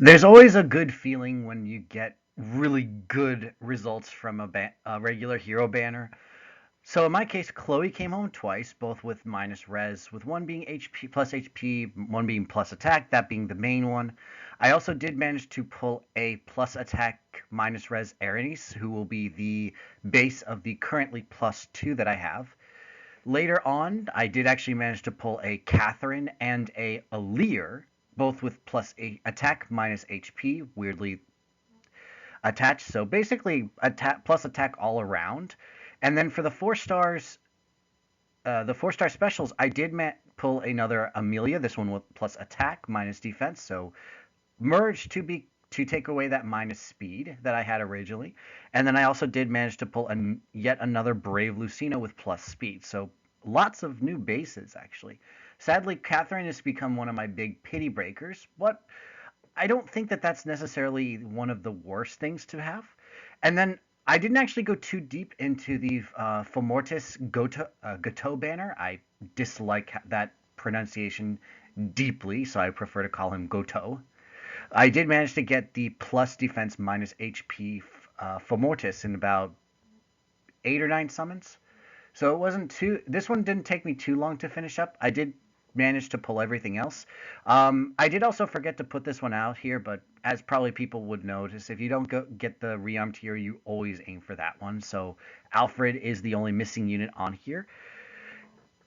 There's always a good feeling when you get really good results from a regular hero banner. So in my case, Chloe came home twice, both with minus res, with one being HP plus HP, one being plus attack, that being the main one. I also did manage to pull a plus attack minus res Aranese, who will be the base of the currently plus two that I have. Later on, I did actually manage to pull a Catherine and a Aleer, both with plus a attack minus HP, weirdly attached. So basically, attack plus attack all around. And then for the 4-star specials, I did pull another Amelia. This one with plus attack minus defense. So merged to take away that minus speed that I had originally. And then I also did manage to pull yet another Brave Lucina with plus speed. So lots of new bases actually. Sadly, Catherine has become one of my big pity breakers. But I don't think that that's necessarily one of the worst things to have. And then I didn't actually go too deep into the Fomortiis Gateau banner. I dislike that pronunciation deeply, so I prefer to call him Goto. I did manage to get the plus defense minus HP Fomortiis in about 8 or 9 summons. So it wasn't too. This one didn't take me too long to finish up. I did manage to pull everything else. I did also forget to put this one out here, but as probably people would notice, if you don't get the rearm tier, you always aim for that one. So Alfred is the only missing unit on here.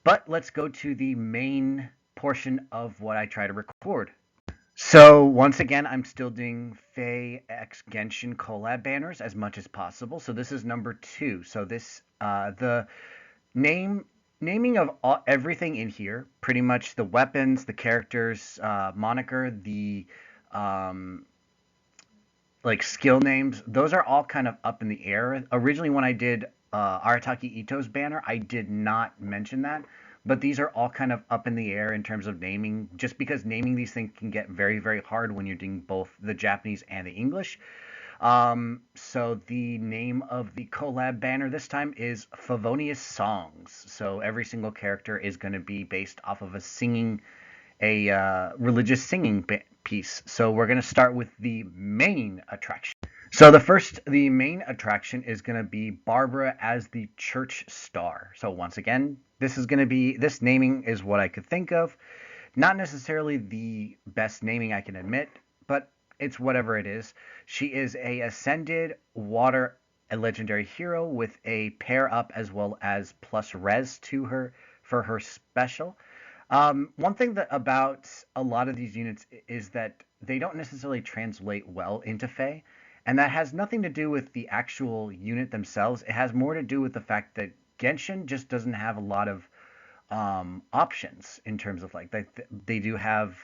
But let's go to the main portion of what I try to record. So once again, I'm still doing Fae X Genshin collab banners as much as possible. So this is number two. So this the name naming of everything in here, pretty much the weapons, the characters, moniker, the um, like skill names, those are all kind of up in the air. Originally, when I did Arataki Ito's banner, I did not mention that, but these are all kind of up in the air in terms of naming, just because naming these things can get very, very hard when you're doing both the Japanese and the English. So the name of the collab banner this time is Favonius Songs. So every single character is going to be based off of a religious singing piece. So we're going to start with the main attraction. So the main attraction is going to be Barbara as the church star. So once again, this naming is what I could think of. Not necessarily the best naming I can admit, but it's whatever it is. She is a ascended water a legendary hero with a pair up as well as plus res to her for her special. One thing that about a lot of these units is that they don't necessarily translate well into Fae, and that has nothing to do with the actual unit themselves. It has more to do with the fact that Genshin just doesn't have a lot of options in terms of like they do have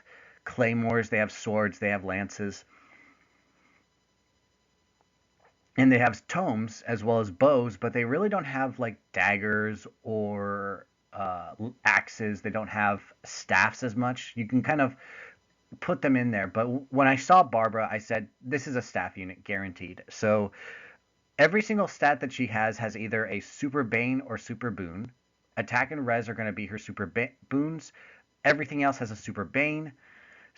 claymores, they have swords, they have lances, and they have tomes as well as bows, but they really don't have like daggers or axes. They don't have staffs as much. You can kind of put them in there, but when I saw Barbara, I said this is a staff unit guaranteed. So every single stat that she has either a super bane or super boon. Attack and res are going to be her super boons. Everything else has a super bane.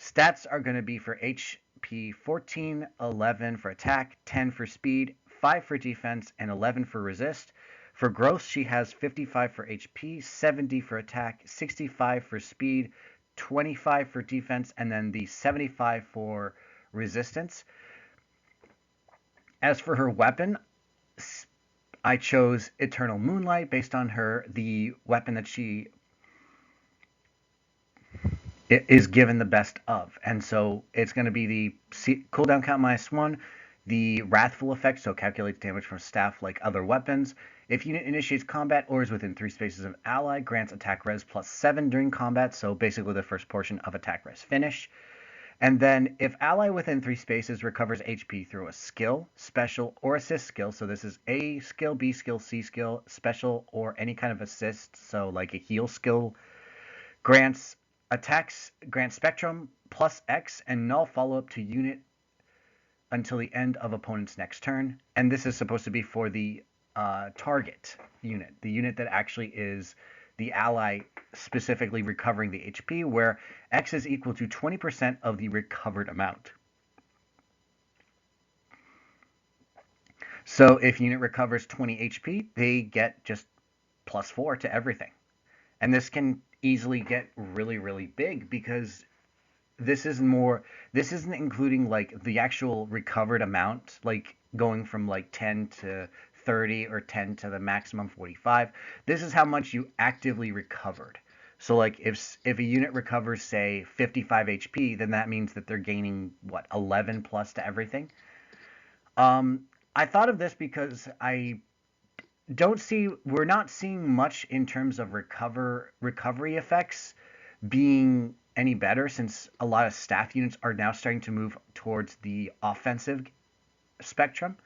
Stats are going to be for HP 14, 11 for attack, 10 for speed, 5 for defense, and 11 for resist. For growth, she has 55 for HP, 70 for attack, 65 for speed, 25 for defense, and then the 75 for resistance. As for her weapon, I chose Eternal Moonlight based on the weapon that she is given the best of. And so it's going to be the cooldown count -1, the Wrathful effect, so calculates damage from staff like other weapons. If unit initiates combat or is within 3 spaces of ally, grants attack res +7 during combat, so basically the first portion of attack res finish. And then if ally within 3 spaces recovers HP through a skill, special, or assist skill, so this is A skill, B skill, C skill, special, or any kind of assist, so like a heal skill, grants grants Spectrum plus X and null follow up to unit until the end of opponent's next turn. And this is supposed to be for the target unit, the unit that actually is the ally specifically recovering the HP, where X is equal to 20% of the recovered amount. So if unit recovers 20 HP, they get just +4 to everything. And this can easily get really, really big because this is more, this isn't including like the actual recovered amount, like going from like 10 to 30 or 10 to the maximum 45. This is how much you actively recovered. So like if a unit recovers say 55 HP, then that means that they're gaining what, 11 plus to everything. I thought of this because we're not seeing much in terms of recovery effects being any better, since a lot of staff units are now starting to move towards the offensive spectrum.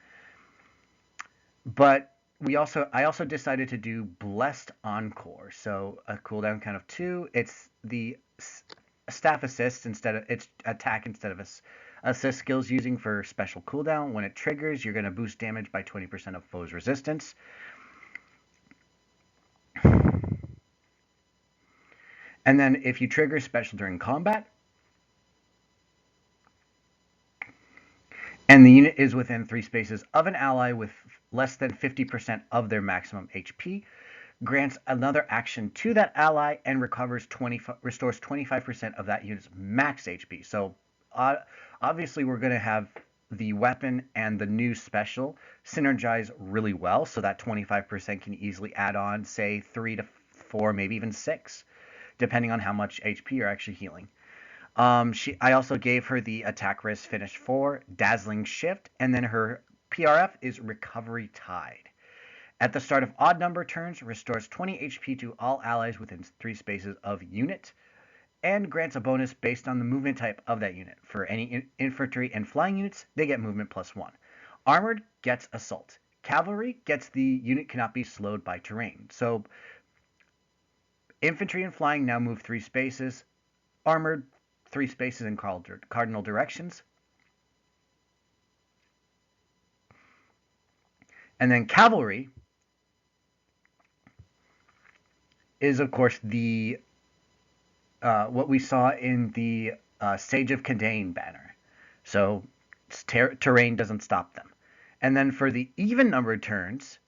But I also decided to do Blessed Encore. So a cooldown count of 2. It's the staff assist instead of it's attack instead of assist skills using for special cooldown. When it triggers, you're going to boost damage by 20% of foe's resistance. And then if you trigger special during combat, and the unit is within 3 spaces of an ally with less than 50% of their maximum HP, grants another action to that ally and restores 25% of that unit's max HP. So obviously we're going to have the weapon and the new special synergize really well, so that 25% can easily add on, say, 3 to 4, maybe even 6, depending on how much HP you're actually healing. I also gave her the attack risk finish 4, Dazzling Shift, and then her PRF is Recovery Tide. At the start of odd number turns, restores 20 HP to all allies within 3 spaces of unit, and grants a bonus based on the movement type of that unit. For any infantry and flying units, they get movement +1. Armored gets Assault. Cavalry gets the unit cannot be slowed by terrain. So infantry and flying now move 3 spaces. Armored 3 spaces in cardinal directions. And then cavalry is, of course, the what we saw in the Sage of Kadain banner. So terrain doesn't stop them. And then for the even numbered turns,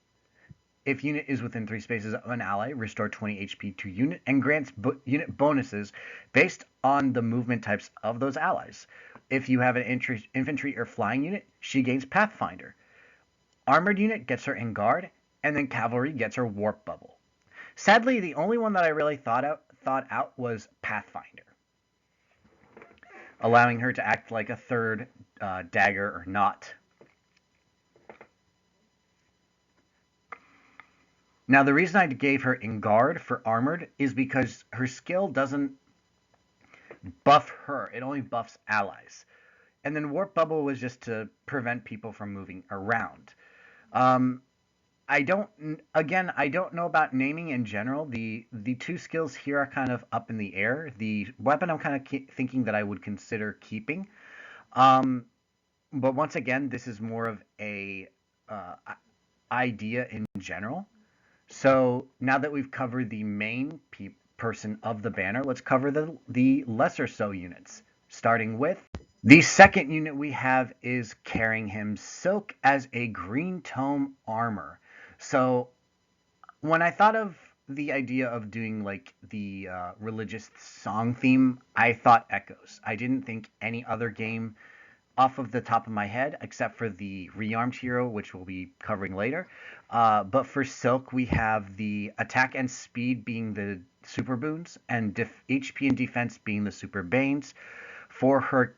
if unit is within 3 spaces of an ally, restore 20 HP to unit and grants unit bonuses based on the movement types of those allies. If you have an infantry or flying unit, she gains Pathfinder. Armored unit gets her In Guard, and then cavalry gets her Warp Bubble. Sadly, the only one that I really thought out was Pathfinder, allowing her to act like a third dagger or not. Now, the reason I gave her In Guard for Armored is because her skill doesn't buff her, it only buffs allies. And then Warp Bubble was just to prevent people from moving around. Um, I don't I don't know about naming in general. The two skills here are kind of up in the air. The weapon I'm kind of thinking that I would consider keeping. Um, but once again, this is more of a idea in general. So now that we've covered the main person of the banner, let's cover the lesser so units. Starting with the second unit we have is Carringham Silk as a green tome armor. So when I thought of the idea of doing like the religious song theme, I thought Echoes. I didn't think any other game off of the top of my head, except for the Rearmed Hero, which we'll be covering later. But for Silk, we have the attack and speed being the super boons, and HP and defense being the super banes. For her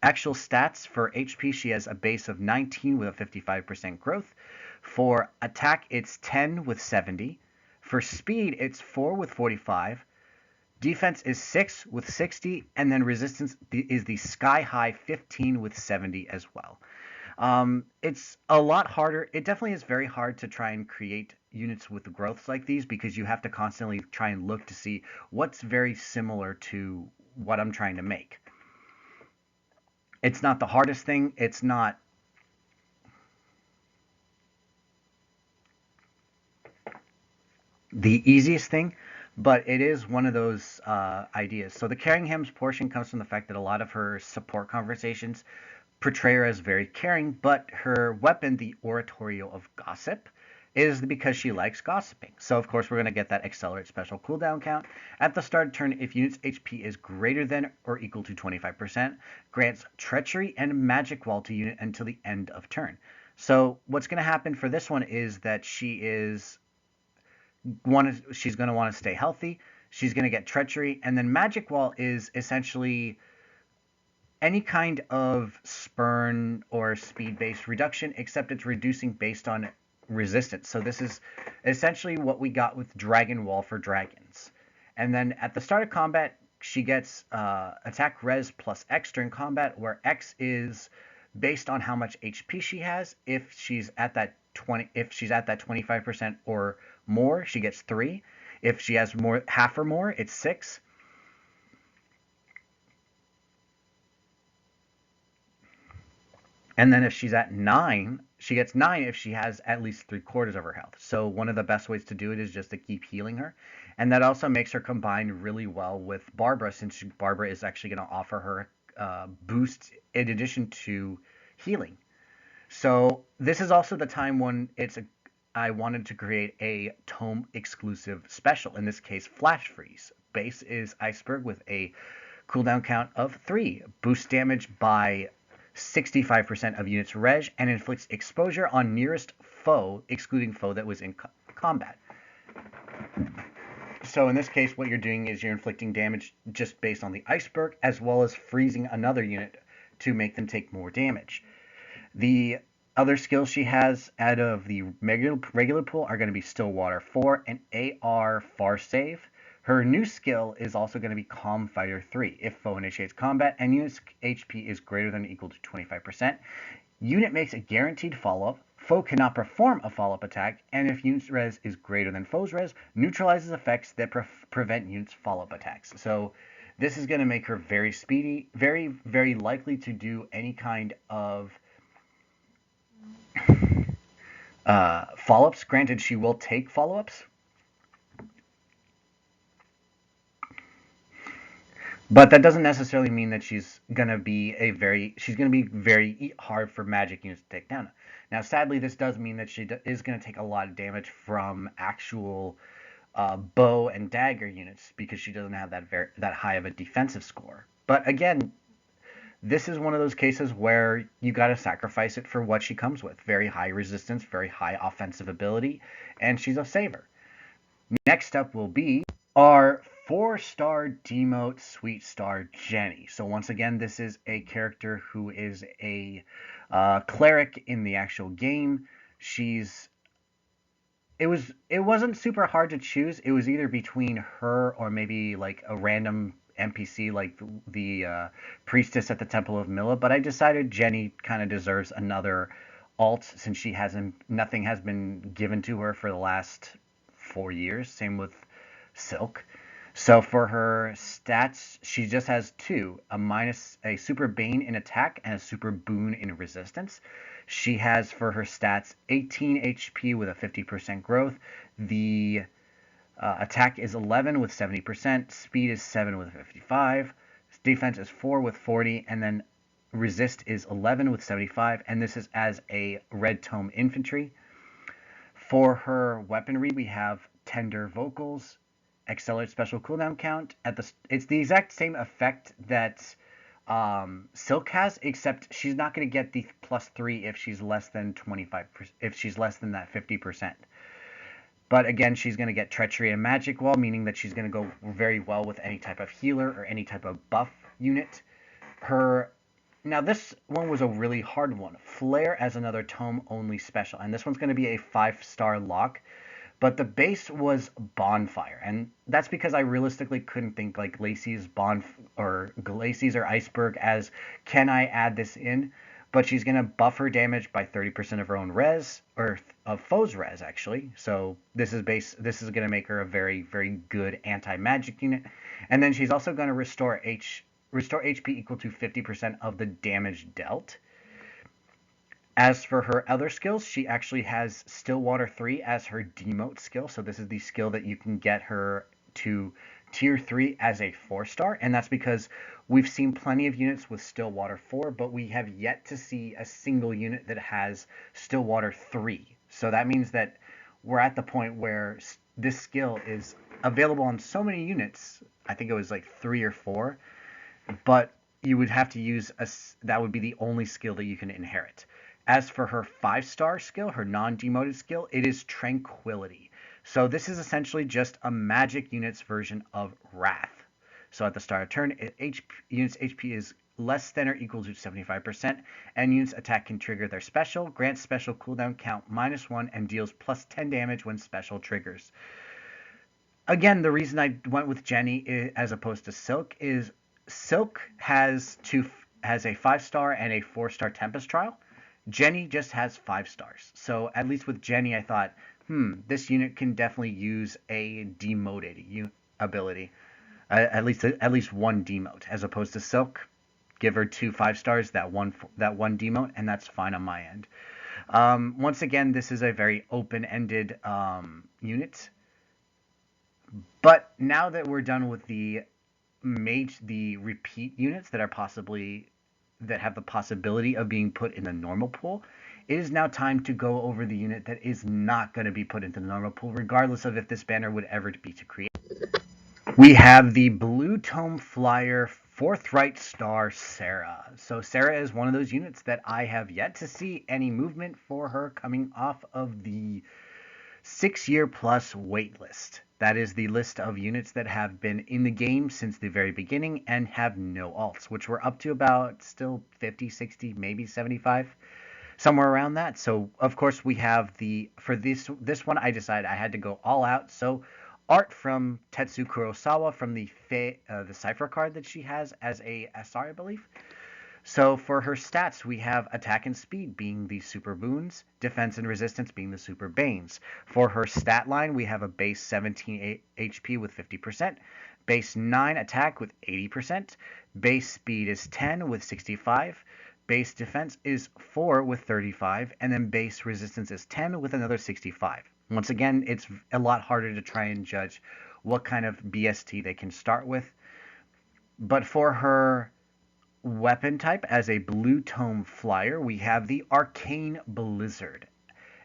actual stats, for HP, she has a base of 19 with a 55% growth. For attack, it's 10 with 70. For speed, it's 4 with 45. Defense is 6 with 60, and then resistance is the sky high 15 with 70 as well. It's a lot harder. It definitely is very hard to try and create units with growths like these because you have to constantly try and look to see what's very similar to what I'm trying to make. It's not the hardest thing. It's not the easiest thing, but it is one of those ideas. So the Carringham's portion comes from the fact that a lot of her support conversations portray her as very caring, but her weapon, the Oratorio of Gossip, is because she likes gossiping. So of course we're going to get that accelerate special cooldown count. At the start of turn, if unit's HP is greater than or equal to 25%, grants treachery and magic wall to unit until the end of turn. So what's going to happen for this one is that she's going to want to stay healthy. She's going to get treachery, and then magic wall is essentially any kind of spurn or speed based reduction, except it's reducing based on resistance. So this is essentially what we got with Dragon Wall for dragons. And then at the start of combat, she gets attack res plus X during combat, where X is based on how much HP she has. If she's at that 25% or more, she gets 3. If she has more half or more, it's 6. And then if she's at 9, she gets 9 if she has at least 3/4 of her health. So one of the best ways to do it is just to keep healing her. And that also makes her combine really well with Barbara, since Barbara is actually going to offer her boost in addition to healing. So this is also the time when I wanted to create a tome exclusive special. In this case, Flash Freeze. Base is Iceberg with a cooldown count of 3. Boost damage by 65% of units reg, and inflicts exposure on nearest foe, excluding foe that was in combat. So in this case, what you're doing is you're inflicting damage just based on the iceberg, as well as freezing another unit to make them take more damage. The other skills she has out of the regular pool are going to be Stillwater 4 and AR Far Save. Her new skill is also going to be Calm Fighter 3. If foe initiates combat and unit's HP is greater than or equal to 25%, unit makes a guaranteed follow-up. Foe cannot perform a follow-up attack, and if unit's res is greater than foe's res, neutralizes effects that prevent unit's follow-up attacks. So this is going to make her very speedy, very, very likely to do any kind of follow-ups. Granted, she will take follow-ups, but that doesn't necessarily mean that she's going to be very hard for magic units to take down. Now, sadly, this does mean that she is going to take a lot of damage from actual bow and dagger units, because she doesn't have that high of a defensive score. But again, this is one of those cases where you got to sacrifice it for what she comes with. Very high resistance, very high offensive ability, and she's a saver. Next up will be our 4-star demote Sweet Star Jenny. So once again, this is a character who is a cleric in the actual game. It wasn't super hard to choose. It was either between her or maybe like a random NPC like the priestess at the Temple of Mila, but I decided Jenny kind of deserves another alt, since nothing has been given to her for the last 4 years. Same with Silk. So for her stats, she just has 2, a super bane in attack and a super boon in resistance. She has for her stats 18 HP with a 50% growth. The attack is 11 with 70%, speed is 7 with 55, defense is 4 with 40, and then resist is 11 with 75, and this is as a red tome infantry. For her weaponry, we have tender vocals, accelerate special cooldown count. It's the exact same effect that Silk has, except she's not going to get the +3 if she's less than 25%, if she's less than that 50%. But again, she's going to get treachery and magic wall, meaning that she's going to go very well with any type of healer or any type of buff unit. Now this one was a really hard one. Flare as another tome only special, and this one's going to be a 5-star lock. But the base was Bonfire, and that's because I realistically couldn't think like Lacey's or Iceberg as, can I add this in? But she's going to buff her damage by 30% of her own res, or of foe's res actually. So this is going to make her a very, very good anti-magic unit. And then she's also going to restore HP equal to 50% of the damage dealt. As for her other skills, she actually has Stillwater 3 as her demote skill. So this is the skill that you can get her to tier 3 as a 4-star, and that's because we've seen plenty of units with Stillwater 4, but we have yet to see a single unit that has Stillwater 3. So that means that we're at the point where this skill is available on so many units. I think it was like 3 or 4, but you would have to use that would be the only skill that you can inherit. As for her 5-star skill, her non-demoted skill, it is Tranquility. So this is essentially just a magic unit's version of Wrath. So at the start of turn, units HP is less than or equal to 75%, and units attack can trigger their special, grants special cooldown count -1, and deals plus 10 damage when special triggers. Again, the reason I went with Jenny as opposed to Silk is Silk has a 5-star and a 4-star Tempest Trial. Jenny just has 5 stars. So at least with Jenny, I thought, this unit can definitely use a demoted ability. At least one demote, as opposed to Silk. Give her 2 5-stars, that one demote, and that's fine on my end. Once again, this is a very open-ended unit. But now that we're done with the repeat units that have the possibility of being put in the normal pool, it is now time to go over the unit that is not going to be put into the normal pool, regardless of if this banner would ever be to create. We have the Blue Tome Flyer Forthright Star Sarah. So Sarah is one of those units that I have yet to see any movement for her coming off of the 6-year plus wait list. That is the list of units that have been in the game since the very beginning and have no alts, which we're up to about still 50, 60, maybe 75, somewhere around that. So of course we have for this one I decided I had to go all out. So art from Tetsu Kurosawa from the Cypher card that she has as a SR, I believe. So for her stats, we have attack and speed being the super boons, defense and resistance being the super banes. For her stat line, we have a base 17 HP with 50%, base 9 attack with 80%, base speed is 10 with 65, base defense is 4 with 35, and then base resistance is 10 with another 65. Once again, it's a lot harder to try and judge what kind of BST they can start with. But for her weapon type, as a Blue Tome Flyer, we have the Arcane Blizzard.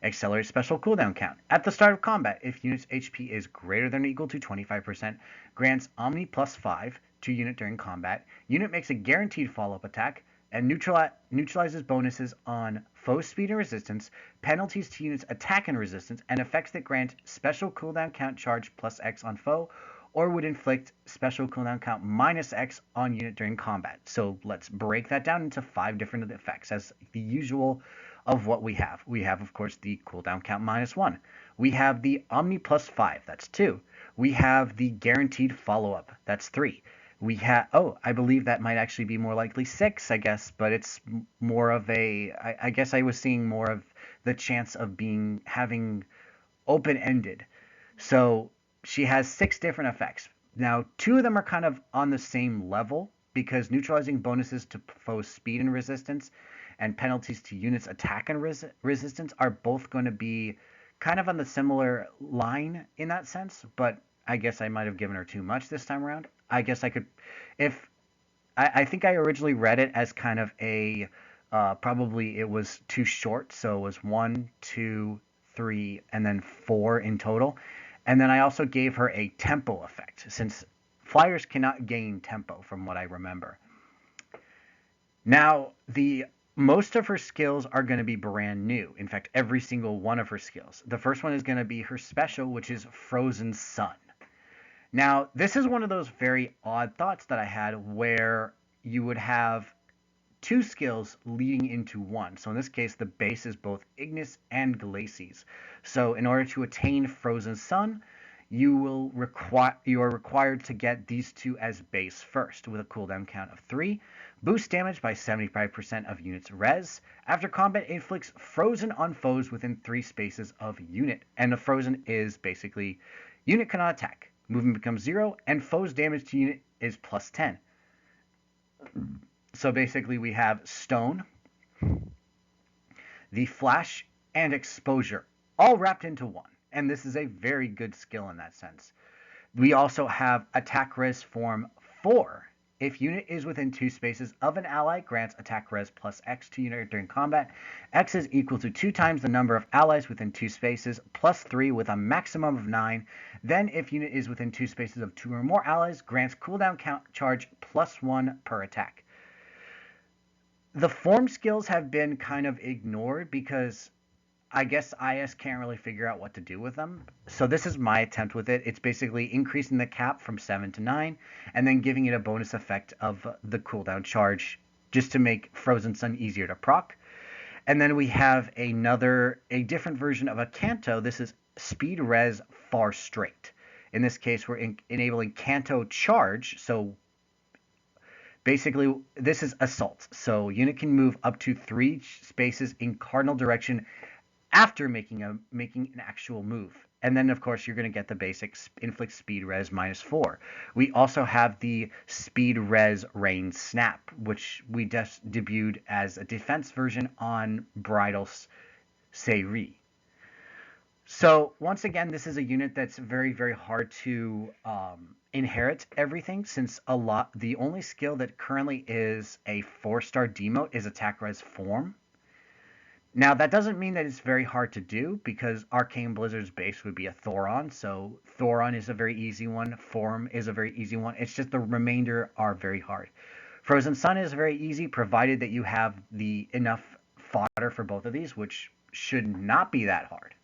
Accelerate special cooldown count. At the start of combat, if unit's HP is greater than or equal to 25%, grants Omni plus 5 to unit during combat. Unit makes a guaranteed follow-up attack and neutralizes bonuses on foe speed and resistance, penalties to units attack and resistance, and effects that grant special cooldown count charge plus X on foe, or would inflict special cooldown count -X on unit during combat. So let's break that down into 5 different effects as the usual of what we have. We have, of course, the cooldown count -1. We have the Omni plus 5, that's 2. We have the guaranteed follow-up, that's 3. We have, I believe that might actually be more likely 6, I guess, but it's more of I guess I was seeing more of the chance of having open-ended. So she has 6 different effects. Now, 2 of them are kind of on the same level because neutralizing bonuses to foe speed and resistance and penalties to units attack and resistance are both going to be kind of on the similar line in that sense, but I guess I might have given her too much this time around. I guess I could, if I think I originally read it as kind of probably it was too short, so it was 1, 2, 3, and then 4 in total. And then I also gave her a tempo effect, since flyers cannot gain tempo from what I remember. Now, most of her skills are going to be brand new. In fact, every single one of her skills. The first one is going to be her special, which is Frozen Sun. Now, this is one of those very odd thoughts that I had where you would have 2 skills leading into one. So in this case, the base is both Ignis and Glacies. So in order to attain Frozen Sun, you are required to get these 2 as base first, with a cooldown count of 3. Boost damage by 75% of unit's res. After combat, inflicts frozen on foes within 3 spaces of unit. And the frozen is basically unit cannot attack. Movement becomes 0, and foe's damage to unit is plus 10. So basically we have Stone, the Flash, and Exposure, all wrapped into one. And this is a very good skill in that sense. We also have attack res form 4. If unit is within 2 spaces of an ally, grants attack res plus X to unit during combat. X is equal to 2 times the number of allies within 2 spaces, plus 3 with a maximum of 9. Then, if unit is within 2 spaces of 2 or more allies, grants cooldown count charge plus 1 per attack. The form skills have been kind of ignored because I guess IS can't really figure out what to do with them. So this is my attempt with it. It's basically increasing the cap from 7 to 9 and then giving it a bonus effect of the cooldown charge just to make Frozen Sun easier to proc. And then we have a different version of a Canto. This is Speed Res Far Straight. In this case, we're enabling Canto Charge. So basically, this is Assault. So unit can move up to 3 spaces in cardinal direction after making an actual move. And then, of course, you're going to get the basic inflict speed res -4. We also have the speed res rain snap, which we just debuted as a defense version on Bridal Seiri. So once again, this is a unit that's very, very hard to inherit everything, since the only skill that currently is a 4-star demote is attack res form. Now, that doesn't mean that it's very hard to do, because Arcane Blizzard's base would be a Thoron, so Thoron is a very easy one, Form is a very easy one, it's just the remainder are very hard. Frozen Sun is very easy, provided that you have enough fodder for both of these, which should not be that hard.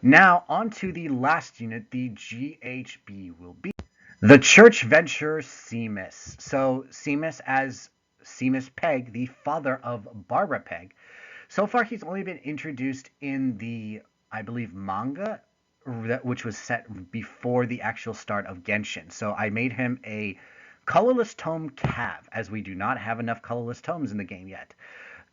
Now, on to the last unit, the GHB will be the Church Venture Seamus. So, Seamus as Seamus Peg, the father of Barbara Peg. So far, he's only been introduced in the, I believe, manga, which was set before the actual start of Genshin. So I made him a colorless tome Cav, as we do not have enough colorless tomes in the game yet.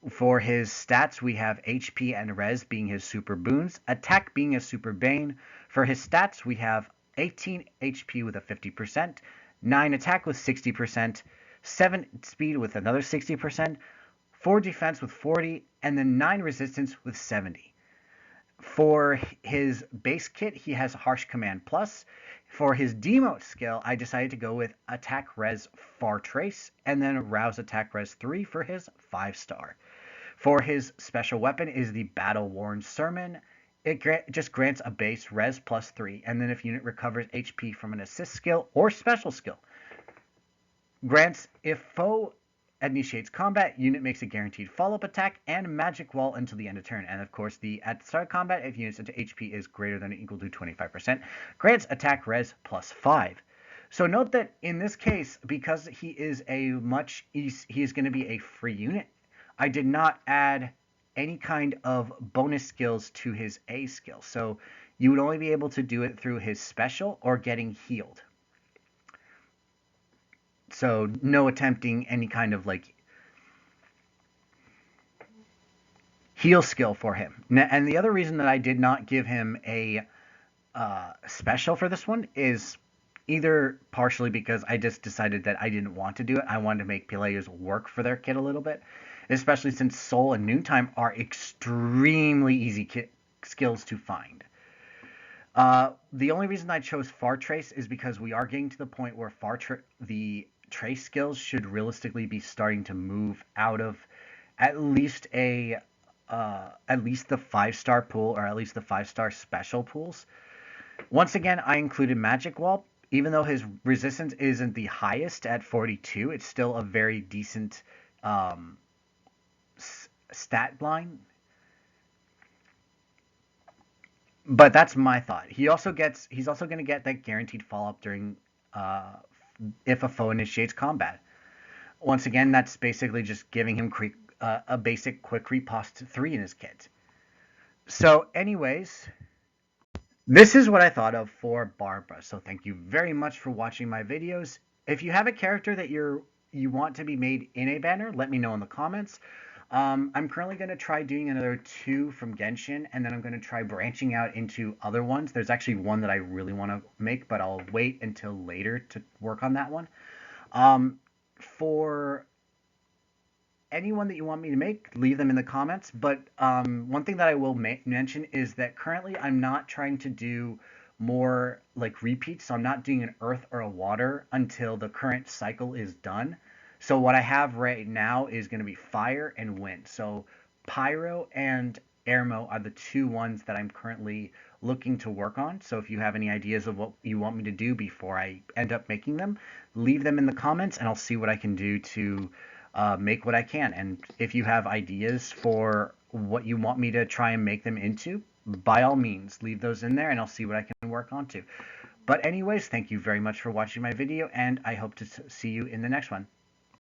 For his stats, we have HP and Res being his super boons, attack being a super bane. For his stats, we have 18 HP with a 50%, 9 attack with 60%, 7 speed with another 60%, 4 defense with 40, and then 9 resistance with 70. For his base kit, he has Harsh Command Plus. For his demote skill, I decided to go with Attack Res Far Trace, and then Rouse Attack Res 3 for his 5-star. For his special weapon is the Battle Worn Sermon. It just grants a base Res plus 3, and then if unit recovers HP from an assist skill or special skill, grants if foe initiates combat, unit makes a guaranteed follow-up attack and magic wall until the end of turn. And of course, at the start of combat, if unit's HP is greater than or equal to 25%, grants attack res plus 5. So note that in this case, because he is he is going to be a free unit, I did not add any kind of bonus skills to his A skill. So you would only be able to do it through his special or getting healed. So no attempting any kind of heal skill for him. And the other reason that I did not give him a special for this one is either partially because I just decided that I didn't want to do it. I wanted to make players work for their kit a little bit, especially since Soul and Noontime are extremely easy skills to find. The only reason I chose Far Trace is because we are getting to the point where the trace skills should realistically be starting to move out of at least the 5-star pool, or at least the 5-star special pools. Once again, I included Magic Wall. Even though his resistance isn't the highest at 42, it's still a very decent stat line. But that's my thought. He's also going to get that guaranteed follow-up during if a foe initiates combat. Once again, that's basically just giving him a basic quick riposte 3 in his kit. So anyways, this is what I thought of for Barbara. So thank you very much for watching my videos. If you have a character that you want to be made in a banner, let me know in the comments. I'm currently going to try doing another 2 from Genshin, and then I'm going to try branching out into other ones. There's actually one that I really want to make, but I'll wait until later to work on that one. For anyone that you want me to make, leave them in the comments. But one thing that I will mention is that currently I'm not trying to do more like repeats. So I'm not doing an earth or a water until the current cycle is done. So what I have right now is going to be fire and wind. So pyro and airmo are the two ones that I'm currently looking to work on. So if you have any ideas of what you want me to do before I end up making them, leave them in the comments and I'll see what I can do to make what I can. And if you have ideas for what you want me to try and make them into, by all means, leave those in there and I'll see what I can work on too. But anyways, thank you very much for watching my video and I hope to see you in the next one.